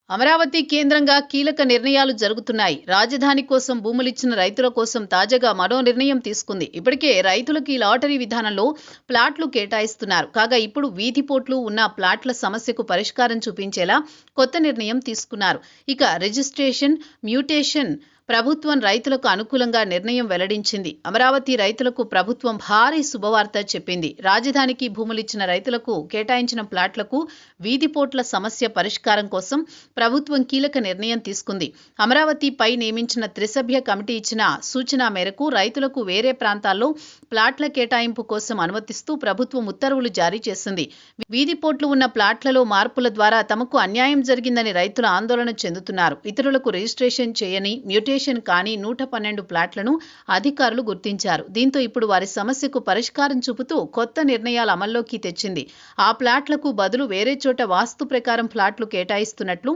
అమరావతి కేంద్రంగా కీలక నిర్ణయాలు జరుగుతున్నాయి. రాజధాని కోసం భూములిచ్చిన రైతుల కోసం తాజాగా మరో నిర్ణయం తీసుకుంది. ఇప్పటికే రైతులకు ఈ లాటరీ విధానంలో ప్లాట్లు కేటాయిస్తున్నారు. కాగా ఇప్పుడు వీధిపోట్లు ఉన్న ప్లాట్ల సమస్యకు పరిష్కారం చూపించేలా కొత్త నిర్ణయం తీసుకున్నారు. ఇక రిజిస్ట్రేషన్, మ్యూటేషన్ ప్రభుత్వం రైతులకు అనుకూలంగా నిర్ణయం వెల్లడించింది. అమరావతి రైతులకు ప్రభుత్వం భారీ శుభవార్త చెప్పింది. రాజధానికి భూములిచ్చిన రైతులకు కేటాయించిన ప్లాట్లకు వీధిపోట్ల సమస్య పరిష్కారం కోసం ప్రభుత్వం కీలక నిర్ణయం తీసుకుంది. అమరావతిపై నియమించిన త్రిసభ్య కమిటీ ఇచ్చిన సూచన మేరకు రైతులకు వేరే ప్రాంతాల్లో ప్లాట్ల కేటాయింపు కోసం అనుమతిస్తూ ప్రభుత్వం ఉత్తర్వులు జారీ చేసింది. వీధిపోట్లు ఉన్న ప్లాట్లలో మార్పుల ద్వారా తమకు అన్యాయం జరిగిందని రైతులు ఆందోళన చెందుతున్నారు. ఇతరులకు రిజిస్ట్రేషన్ చేయని, మ్యూటేషన్ కానీ 112 ప్లాట్లను అధికారులు గుర్తించారు. దీంతో ఇప్పుడు వారి సమస్యకు పరిష్కారం చూపుతూ కొత్త నిర్ణయాలు అమల్లోకి తెచ్చింది. ఆ ప్లాట్లకు బదులు వేరే చోట వాస్తు ప్రకారం ప్లాట్లు కేటాయిస్తున్నట్లు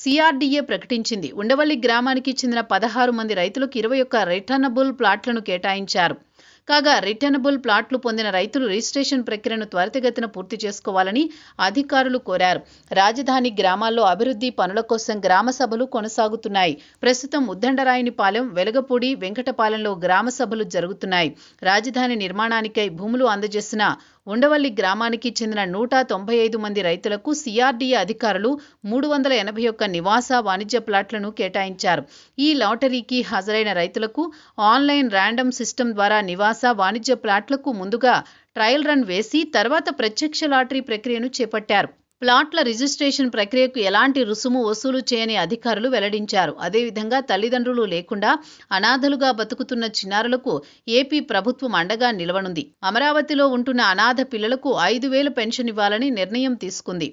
సిఆర్డీఏ ప్రకటించింది. ఉండవల్లి గ్రామానికి చెందిన 16 మంది రైతులకు 21 రిటర్నబుల్ ప్లాట్లను కేటాయించారు. కాగా రిటర్నబుల్ ప్లాట్లు పొందిన రైతులు రిజిస్ట్రేషన్ ప్రక్రియను త్వరితగతిన పూర్తి చేసుకోవాలని అధికారులు కోరారు. రాజధాని గ్రామాల్లో అభివృద్ధి పనుల కోసం గ్రామ సభలు కొనసాగుతున్నాయి. ప్రస్తుతం ఉద్దండరాయునిపాలెం, వెలగపూడి, వెంకటపాలెంలో గ్రామ సభలు జరుగుతున్నాయి. రాజధాని నిర్మాణానికై భూములు అందజేసిన ఉండవల్లి గ్రామానికి చెందిన 195 మంది రైతులకు సిఆర్డీఏ అధికారులు 381 నివాస, వాణిజ్య ప్లాట్లను కేటాయించారు. ఈ లాటరీకి హాజరైన రైతులకు ఆన్లైన్ ర్యాండమ్ సిస్టమ్ ద్వారా నివాస, వాణిజ్య ప్లాట్లకు ముందుగా ట్రయల్ రన్ వేసి తర్వాత ప్రత్యక్ష లాటరీ ప్రక్రియను చేపట్టారు. ప్లాట్ల రిజిస్ట్రేషన్ ప్రక్రియకు ఎలాంటి రుసుము వసూలు చేయని అధికారులు వెల్లడించారు. అదేవిధంగా తల్లిదండ్రులు లేకుండా అనాథలుగా బతుకుతున్న చిన్నారులకు ఏపీ ప్రభుత్వం అండగా నిలవనుంది. అమరావతిలో ఉంటున్న అనాథ పిల్లలకు 5,000 పెన్షన్ ఇవ్వాలని నిర్ణయం తీసుకుంది.